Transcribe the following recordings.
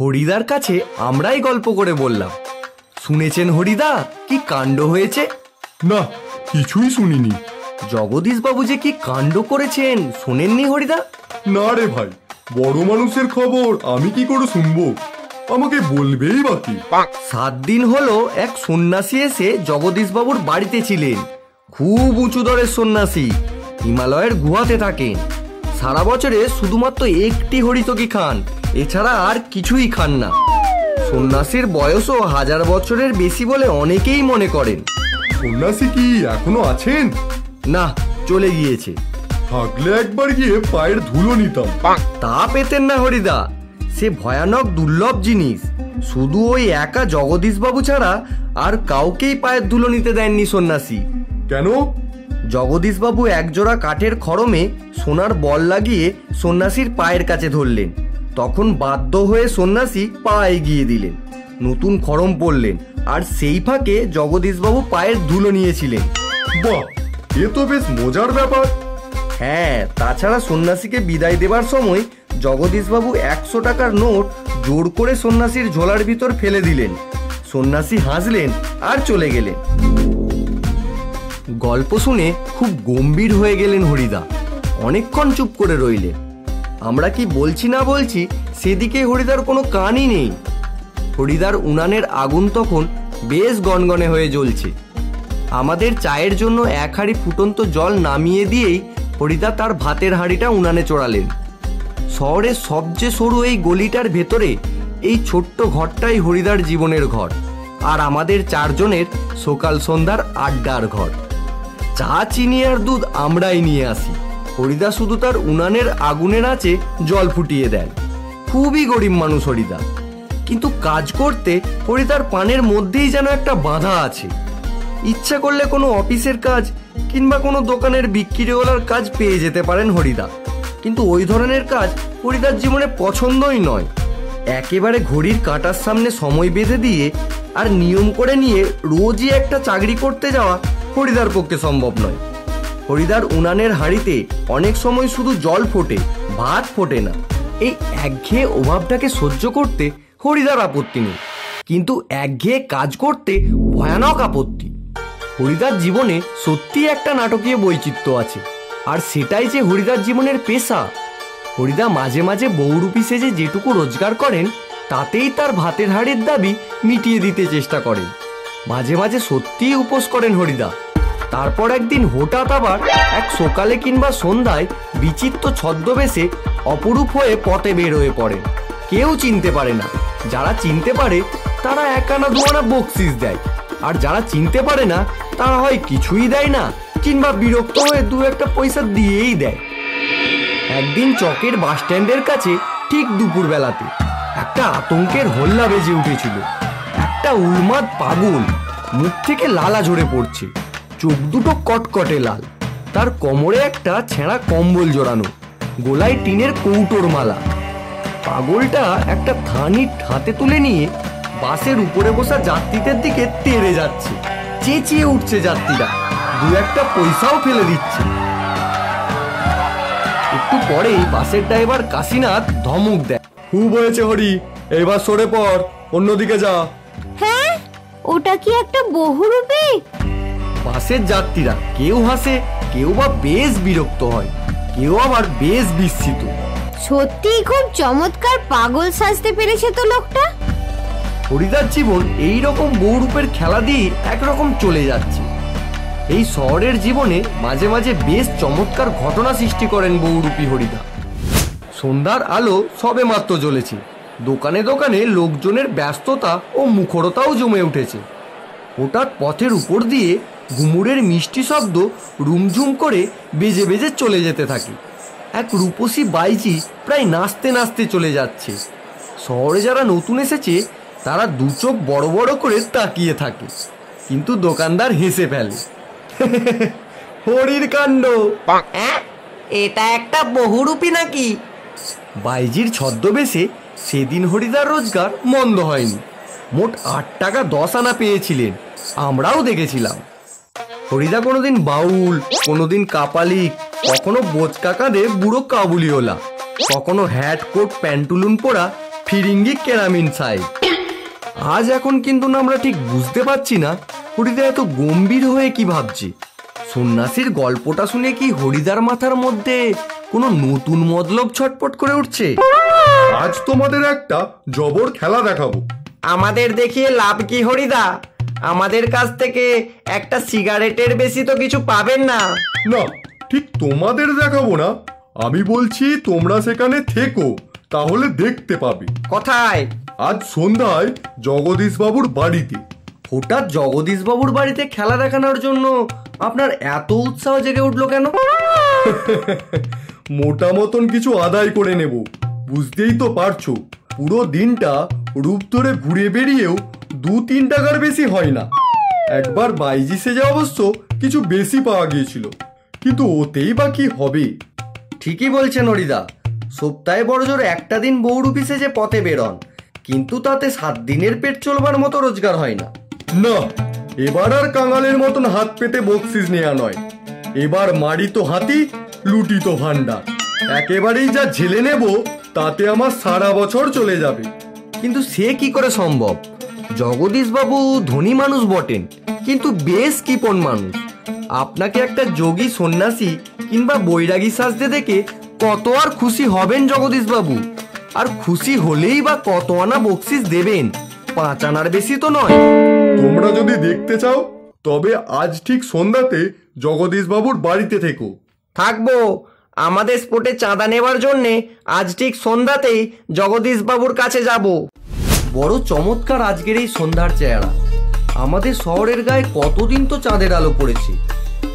হরিদার কাছে আমরাই গল্প করে বললাম। শুনেছেন হরিদা কি কাণ্ড হয়েছে? না, কিছুই শুনিনি। জগদীশ বাবু যে কি কাণ্ড করেছেন শোনেননি হরিদা? না রে ভাই, বড় মানুষের খবর আমি কি করে শুনবো? আমাকে বলবেই বাকি। 7 দিন হলো এক সন্ন্যাসী এসে জগদীশ বাবুর বাড়িতে ছিলেন। খুব উঁচু দরের সন্ন্যাসী, হিমালয়ের গুহাতে থাকেন। সারা বছরে শুধুমাত্র একটি হরিতকি খান, এছাড়া আর কিছুই খান না। সন্ন্যাসীর বয়সও 1000 বছরের বেশি বলে অনেকেই মনে করেন। সন্ন্যাসী কি এখনো আছেন? না, চলে গিয়েছে। থাকলে একবার গিয়ে পায়ের ধুলো নিতাম। তা পেতেন না হরিদা, সে ভয়ানক দুর্লভ জিনিস। শুধু ওই একা জগদীশ বাবু ছাড়া আর কাউকেই পায়ের ধুলো নিতে দেননি সন্ন্যাসী। কেন? জগদীশ বাবু একজোড়া কাঠের খড়মে সোনার বল লাগিয়ে সন্ন্যাসীর পায়ের কাছে ধরলেন। তখন বাধ্য হয়ে সন্ন্যাসী পা এগিয়ে দিলেন, নতুন খড়ম পরলেন, আর সেই ফাঁকে জগদীশ বাবু পায়ের ধুলো নিয়েছিলেন। বাহ, এ তো বেশ মজার ব্যাপার। হ্যাঁ, তাছাড়া সন্ন্যাসীকে বিদায় দেবার সময় জগদীশ বাবু 100 টাকার নোট জোর করে সন্ন্যাসীর ঝোলার ভিতর ফেলে দিলেন। সন্ন্যাসী হাসলেন আর চলে গেলেন। গল্প শুনে খুব গম্ভীর হয়ে গেলেন হরিদা। অনেকক্ষণ চুপ করে রইলেন। আমরা কি বলছি না বলছি সেদিকে হরিদার কোনো কানই নেই। হরিদার উনানের আগুন তখন বেশ গনগনে হয়ে জ্বলছে। আমাদের চায়ের জন্য 1 হাঁড়ি ফুটন্ত জল নামিয়ে দিয়েই হরিদা তার ভাতের হাঁড়িটা উনানে চড়ালেন। শহরের সবচেয়ে সরু এই গলিটার ভেতরে এই ছোট্ট ঘরটাই হরিদার জীবনের ঘর, আর আমাদের 4 জনের সকাল সন্ধ্যার আড্ডার ঘর। চা, চিনি আর দুধ আমরাই নিয়ে আসি। হরিদা শুধু তার উনানের আগুনের আঁচে জল ফুটিয়ে দেন। খুবই গরিব মানুষ হরিদা, কিন্তু কাজ করতে হরিদার পানের মধ্যেই যেন একটা বাধা আছে। ইচ্ছা করলে কোনো অফিসের কাজ কিংবা কোনো দোকানের বিক্রিওয়ালার কাজ পেয়ে যেতে পারেন হরিদা, কিন্তু ওই ধরনের কাজ হরিদার জীবনে পছন্দই নয়। একেবারে ঘড়ির কাঁটার সামনে সময় বেঁধে দিয়ে আর নিয়ম করে নিয়ে রোজই একটা চাকরি করতে যাওয়া হরিদার পক্ষে সম্ভব নয়। হরিদার উনানের হাঁড়িতে অনেক সময় শুধু জল ফোটে, ভাত ফোটে না। এই একঘেয়ে অভাবটাকে সহ্য করতে হরিদার আপত্তি নেই, কিন্তু একঘেয়ে কাজ করতে ভয়ানক আপত্তি। হরিদার জীবনে সত্যি একটা নাটকীয় বৈচিত্র্য আছে, আর সেটাই যে হরিদার জীবনের পেশা। হরিদা মাঝে মাঝে বহুরূপী সেজে যেটুকু রোজগার করেন তাতেই তার ভাতের হাঁড়ির দাবি মিটিয়ে দিতে চেষ্টা করেন। মাঝে মাঝে সত্যিই উপোস করেন হরিদা। তারপর একদিন হঠাৎ আবার এক সকালে কিংবা সন্ধ্যায় বিচিত্র ছদ্মবেশে অপরূপ হয়ে পথে বের হয়ে পড়েন। কেউ চিনতে পারে না। যারা চিনতে পারে তারা 1 আনা 2 আনা বকশিস দেয়, আর যারা চিনতে পারে না তারা হয় কিছুই দেয় না, কিংবা বিরক্ত হয়ে 2-1 পয়সা দিয়েই দেয়। একদিন চকের বাস স্ট্যান্ডের কাছে ঠিক দুপুর বেলাতে একটা আতঙ্কের হল্লা বেজে উঠেছিল। একটা উন্মাদ পাগল, মুখ থেকে লালা ঝরে পড়ছে, চোখ দুটো কটকটে লাল, তার কোমরে একটা ছেঁড়া কম্বল জড়ানো, গলায় টিনের কৌটোর মালা। পাগলটা একটা থানি হাতে তুলে নিয়ে বাসের উপরে বসা যাত্রীদের দিকে তেড়ে যাচ্ছে। চেঁচিয়ে উঠছে যাত্রীরা, 2-1 পয়সাও ফেলে দিচ্ছে। একটু পরেই বাসের ড্রাইভার কাশীনাথ ধমক দেয়, খুব হয়েছে হরি, এবার সরে পড়, অন্যদিকে যা। হ্যাঁ, ওটা কি একটা বহুরূপী? বাসের যাত্রীরা কেউ হাসে, কেউ বা বেশ বিরক্ত হয়, কেউ আবার বেশ বিস্মিত। সত্যি খুব চমৎকার পাগল সাজতে পেরেছে তো লোকটা। হরিদার জীবন এইরকম বহুরূপের খেলা দিয়ে একরকম চলে যাচ্ছে। এই শহরের জীবনে মাঝে মাঝে বেশ চমৎকার ঘটনা সৃষ্টি করেন বহুরূপী হরিদা। সন্ধ্যার আলো সবে মাত্র জ্বলেছে, দোকানে দোকানে লোকজনের ব্যস্ততা ও মুখরতাও জমে উঠেছে। হঠাৎ পথের উপর দিয়ে ঘুমুরের মিষ্টি শব্দ রুমঝুম করে বেজে বেজে চলে যেতে থাকে। এক রূপসী বাইজি প্রায় নাচতে নাচতে চলে যাচ্ছে। শহরে যারা নতুন এসেছে তারা 2 চোখ বড় বড় করে তাকিয়ে থাকে, কিন্তু দোকানদার হেসে ফেলে, হরির কাণ্ড, এটা একটা বহুরূপী নাকি? বাইজির ছদ্মবেশে সেদিন হরিদার রোজগার মন্দ হয়নি। মোট 8 টাকা 10 আনা পেয়েছিলেন, আমরাও দেখেছিলাম। হরিদা কোনোদিন বাউল, কোনোদিন কাপালিক, কখনো বোচকা কাঁধে বুড়ো কাবুলিওলা, কখনো হ্যাট কোট প্যান্টুলুন পরা ফিরিঙ্গি কেরামিন সাহেব। আজ এখন কিন্তু না আমরা ঠিক বুঝতে পারছি না হরিদা এত গম্ভীর হয়ে কি ভাবছে। সন্ন্যাসীর গল্পটা শুনে কি হরিদার মাথার মধ্যে কোনো নতুন মতলব ছটপট করে উঠছে? আজ তোমাদের একটা জবর খেলা দেখাবো। আমাদের দেখিয়ে লাভ কি হরিদা? আমাদের কাছ থেকে একটা সিগারেটের বেশি তো কিছু পাবেন না। না, ঠিক তোমাদের দেখাবো না, আমি বলছি তোমরা সেখানে থেকো, তাহলে দেখতে পাবে। কোথায়? আজ সন্ধ্যায় জগদীশ বাবুর বাড়িতে। হঠাৎ জগদীশ বাবুর বাড়িতে খেলা দেখানোর জন্য আপনার এত উৎসাহ জেগে উঠলো কেন? মোটা মতন কিছু আদায় করে নেব, বুঝতেই তো পারছো। পুরো দিনটা রূপ ধরে ঘুরে বেরিয়েও 2-3 টাকার বেশি হয় না। একবার বাইজি সেজে অবশ্য কিছু বেশি পাওয়া গিয়েছিল, কিন্তু ওতেই বা কি হবে। ঠিকই বলছেন হরিদা, সপ্তাহে বড়জোর একটা দিন বউরূপী সেজে পথে বেরোন, কিন্তু তাতে 7 দিনের পেট চলবার মতো রোজগার হয় না। না, এবার আর কাঙালের মতন হাত পেতে বকশিস নেওয়া নয়। এবার মারি তো হাতি, লুটি তো ভান্ডার। একেবারেই যা ঝেলে নেব তাতে আমার সারা বছর চলে যাবে। কিন্তু সে কি করে সম্ভব? জগদীশ বাবু ধনী মানুষ বটেন, কিন্তু বেশ কৃপণ মানুষ। আপনাকে একটা যোগী সন্ন্যাসী কিংবা বৈরাগী সাজতে দেখে কত আর খুশি হবেন জগদীশ বাবু? আর খুশি হলেই বা কত আনা বকশিস দেবেন? 5 আনার বেশি তো নয়। তোমরা যদি দেখতে চাও তবে আজ ঠিক সন্ধ্যাতে জগদীশ বাবুর বাড়িতে থেকো। থাকবো। আমাদের স্পোর্টে চাঁদা নেবার জন্যে আজ ঠিক সন্ধ্যাতেই জগদীশ বাবুর কাছে যাব। বড় চমৎকার আজকের এই সন্ধ্যার চেহারা। আমাদের শহরের গায়ে কতদিন তো চাঁদের আলো পড়েছে,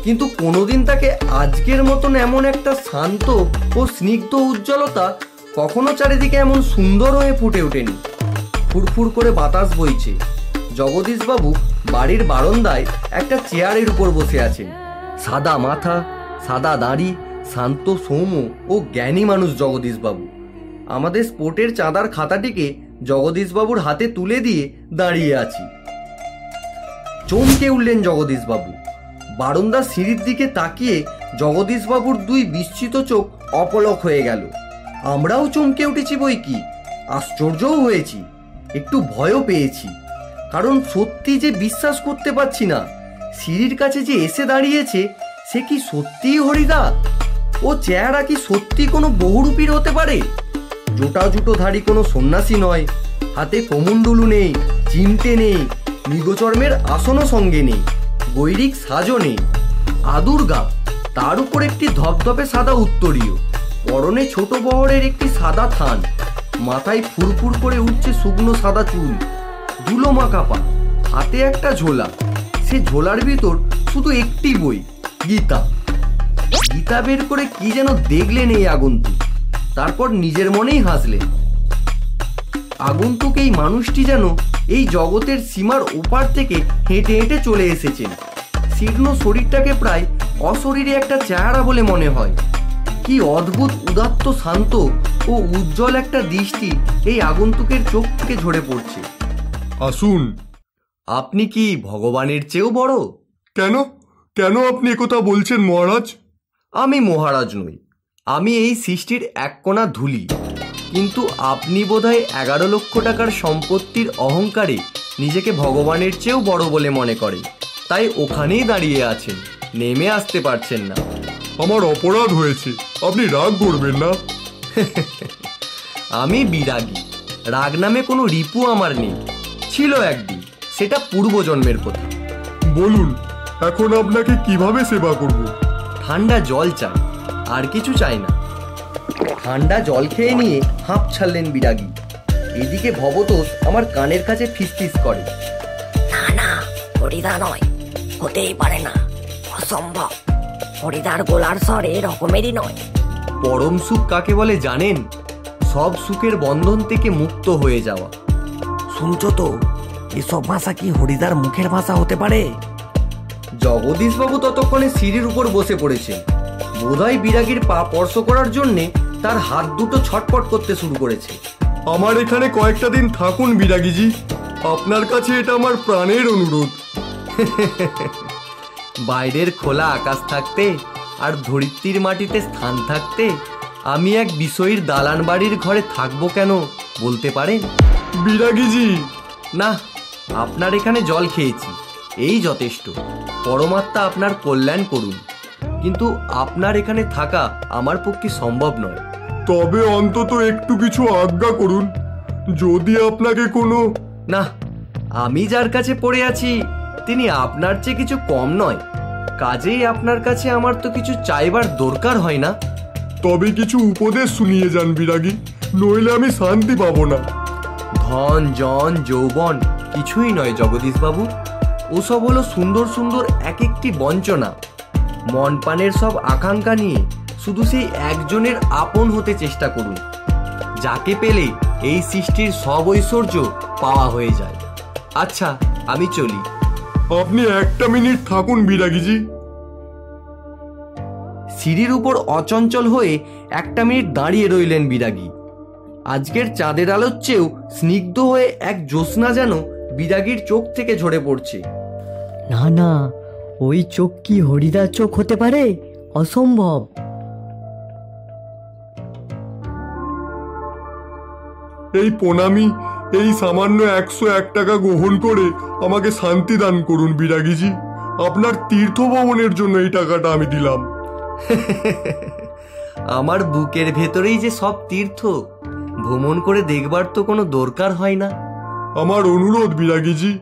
কিন্তু কোনোদিন তাকে আজকের মতন এমন একটা শান্ত ও স্নিগ্ধ উজ্জ্বলতা কখনো চারিদিকে এমন সুন্দর হয়ে ফুটে ওঠেনি। ফুরফুর করে বাতাস বইছে। জগদীশ বাবু বাড়ির বারান্দায় একটা চেয়ারের উপর বসে আছেন। সাদা মাথা, সাদা দাড়ি, শান্ত সৌম্য ও জ্ঞানী মানুষ জগদীশ বাবু। আমাদের স্পোর্টের চাঁদার খাতাটিকে জগদীশ বাবুর হাতে তুলে দিয়ে দাঁড়িয়ে আছি। চমকে উঠলেন জগদীশ বাবু। বারান্দার সিঁড়ির দিকে তাকিয়ে জগদীশ বাবুর 2 বিস্মিত চোখ অপলক হয়ে গেল। আমরাও চমকে উঠেছি বই কি, আশ্চর্যও হয়েছি, একটু ভয়ও পেয়েছি। কারণ সত্যি যে বিশ্বাস করতে পারছি না, সিঁড়ির কাছে যে এসে দাঁড়িয়েছে সে কি সত্যিই হরিদা? ও চেহারা কি সত্যি কোনো বহুরূপীর হতে পারে? জোটা জুটোধারী কোনো সন্ন্যাসী নয়, হাতে কমণ্ডলু নেই, চিমটে নেই, মৃগচর্মের আসনও সঙ্গে নেই, গৈরিক সাজও নেই। আদুর্গা, তার উপর একটি ধপধপে সাদা উত্তরীয়, পরনে ছোট বহরের একটি সাদা থান, মাথায় ফুরফুর করে উঠছে শুকনো সাদা চুল, ধুলো মাখা পা, হাতে একটা ঝোলা। সে ঝোলার ভিতর শুধু একটি বই, গীতা। গীতা বের করে কি যেন দেখলেন এই আগন্তুক, তারপর নিজের মনেই হাসলেন। আগন্তুক এই মানুষটি যেন এই জগতের সীমার ওপার থেকে হেঁটে হেঁটে চলে এসেছেন। শীর্ণ শরীরটাকে প্রায় অশরীরে একটা চেহারা বলে মনে হয়। কি অদ্ভুত উদাত্ত, শান্ত ও উজ্জ্বল একটা দৃষ্টি এই আগন্তুকের চোখ থেকে ঝরে পড়ছে। আসুন। আপনি কি ভগবানের চেয়েও বড়? কেন কেন আপনি একথা বলছেন মহারাজ? আমি মহারাজ নই, আমি এই সৃষ্টির এক কণা ধুলি। কিন্তু আপনি বোধহয় 11 লক্ষ টাকার সম্পত্তির অহংকারে নিজেকে ভগবানের চেয়েও বড় বলে মনে করেন, তাই ওখানেই দাঁড়িয়ে আছেন, নেমে আসতে পারছেন না। আমার অপরাধ হয়েছে, আপনি রাগ করবেন না। আমি বিরাগী, রাগ নামে কোনো রিপু আমার নেই। ছিল একদিন, সেটা পূর্বজন্মের কথা। বলুন, এখন আপনাকে কিভাবে সেবা করব? ঠান্ডা জল চাই, আর কিছু চাই না। ঠান্ডা জল খেয়ে নিয়ে হাঁপ ছাড়লেন বিরাগী। এদিকে ভবতোষ আমার কানের কাছে ফিসফিস করে, না না, হরিদা নয়, হতেই পারে না, অসম্ভব। হরিদার গোলার স্বর এরকমেরই নয়। পরম সুখ কাকে বলে জানেন? সব সুখের বন্ধন থেকে মুক্ত হয়ে যাওয়া। শুনছো তো, এসব ভাষা কি হরিদার মুখের ভাষা হতে পারে? জগদীশবাবু ততক্ষণে সিঁড়ির উপর বসে পড়েছেন। বোধহয় বিরাগীর পা স্পর্শ করার জন্যে তার হাত দুটো ছটফট করতে শুরু করেছে। আমার এখানে কয়েকটা দিন থাকুন বিরাগীজি, আপনার কাছে এটা আমার প্রাণের অনুরোধ। বাইরের খোলা আকাশ থাকতে আর ধরিত্রীর মাটিতে স্থান থাকতে আমি এক বিষয়ীর দালান বাড়ির ঘরে থাকবো কেন বলতে পারেন? বিরাগীজি। না, আপনার এখানে জল খেয়েছি, এই যথেষ্ট। পরমাত্মা আপনার কল্যাণ করুন, কিন্তু আপনার এখানে থাকা আমার পক্ষে সম্ভব নয়। তবে অন্তত একটু কিছু আজ্ঞা করুন, যদি আপনাকে কোনো... না, আমি যার কাছে পড়ে আছি তিনি আপনার চেয়ে কিছু কম নয়, কাজেই আপনার কাছে আমার তো কিছু চাইবার দরকার হয় না। তবে কিছু উপদেশ শুনিয়ে যান বিরাগী, নইলে আমি শান্তি পাবো না। ধন জন যৌবন কিছুই নয় জগদীশবাবু, ওসব হলো সুন্দর সুন্দর এক একটি বঞ্চনা। মন পানের সব আকাঙ্ক্ষা নিয়ে শুধু সেই একজনের আপন হতে চেষ্টা করুন, যাকে পেলে এই সৃষ্টির সব ঐশ্বর্য পাওয়া হয়ে যায়। আচ্ছা, আমি চলি। আপনি একটা মিনিট থাকুন বিরাগীজি। সিঁড়ির উপর অচঞ্চল হয়ে একটা মিনিট দাঁড়িয়ে রইলেন বিরাগী। আজকের চাঁদের আলোর চেয়েও স্নিগ্ধ হয়ে এক জ্যোৎস্না যেন বিরাগীর চোখ থেকে ঝরে পড়ছে। না না, ওই চোখ কি হরিদার চোখ হতে পারে? অসম্ভব। এই প্রণামী, এই সামান্য 101 টাকা গ্রহণ করে আমাকে শান্তি দান করুন বিরাগীজি। আপনার তীর্থ ভ্রমণের জন্য এই টাকাটা আমি দিলাম। আমার বুকের ভেতরেই যে সব তীর্থ, ভ্রমণ করে দেখবার তো কোনো দরকার হয় না। আমার অনুরোধ বিরাগীজি।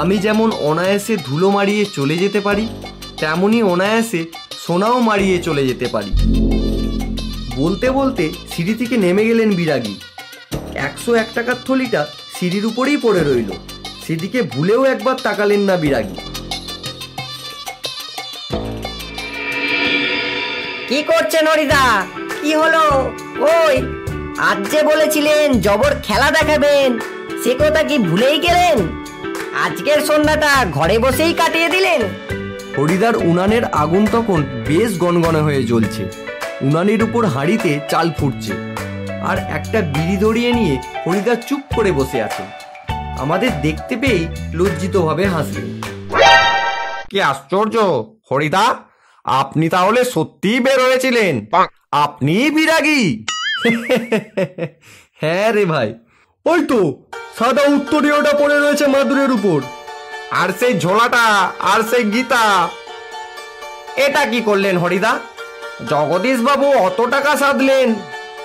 আমি যেমন অনায়াসে ধুলো মারিয়ে চলে যেতে পারি, তেমনি অনায়াসে সোনাও মারিয়ে চলে যেতে পারি। বলতে বলতে সিঁড়ি থেকে নেমে গেলেন বিরাগী। 101 টাকার থলিটা সিঁড়ির উপরেই পড়ে রইল, সেদিকে ভুলেও একবার তাকালেন না বিরাগী। কি করছেন হরিদা? কি হলো? ওই আজ যে বলেছিলেন জবর খেলা দেখাবেন, সে কথা কি ভুলেই গেলেন? আজকের সন্ধ্যাটা ঘরে বসেই কাটিয়ে দিলেন। হরিদার উনানের আগুন তখন বেশ গনগনে হয়ে জ্বলছে। উনানের উপর হাঁড়িতে চাল ফুটছে, আর একটা বিড়ি ধরিয়ে নিয়ে হরিদা চুপ করে বসে আছে। আমাদের দেখতে পেয়েই লজ্জিতভাবে হাসলেন। কি আশ্চর্য হরিদা, আপনি তাহলে সত্যিই বের হয়েছিলেন? আপনি বিরাগী? হ্যাঁ রে ভাই। ওই তো সাদা উত্তরীয়টা পড়ে রয়েছে মাদুরের উপর। আর সেই ঝোলাটা, আর সেই গীতা, এটা কি করলেন হরিদা? জগদীশ বাবু অত টাকা সাধলেন,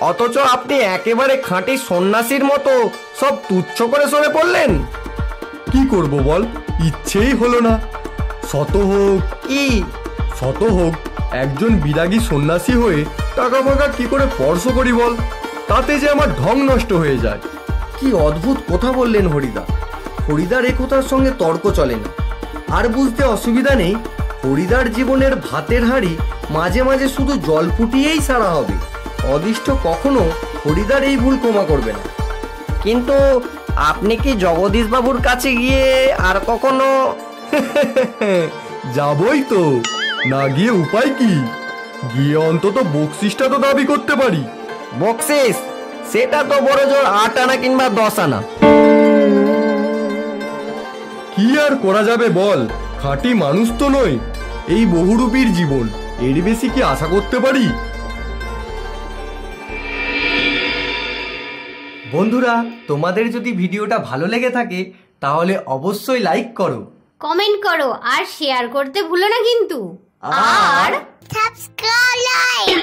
অথচ আপনি একেবারে খাঁটি সন্ন্যাসীর মতো সব তুচ্ছ করে সরে পড়লেন। কি করব বল, ইচ্ছেই হলো না। শত হোক কি শত হোক, একজন বিরাগী সন্ন্যাসী হয়ে টাকা ফাঁকা কি করে স্পর্শ করি বল? তাতে যে আমার ঢং নষ্ট হয়ে যায়। কি অদ্ভুত কথা বললেন হরিদা। হরিদার এ কথার সঙ্গে তর্ক চলে না। আর বুঝতে অসুবিধা নেই, হরিদার জীবনের ভাতের হাঁড়ি মাঝে মাঝে শুধু জল ফুটিয়েই সারা হবে। অদিষ্ট কখনো হরিদার এই ভুল ক্ষমা করবে না। কিন্তু আপনি কি জগদীশ বাবুর কাছে গিয়ে আর কখনো? যাবই তো, না গিয়ে উপায় কি? গিয়ে অন্তত বকশিসটা তো দাবি করতে পারি। বকশিস? সেটা তো বড় জোর 8 আনা কিংবা 10 আনা। কি আর করা যাবে বল, খাঁটি মানুষ তো নই। এই বহুরূপীর জীবন, এর বেশি কি আশা করতে পারি? বন্ধুরা, তোমাদের যদি ভিডিওটা ভালো লেগে থাকে তাহলে অবশ্যই লাইক করো, কমেন্ট করো আর শেয়ার করতে ভুলো না কিন্তু। আর সাবস্ক্রাইব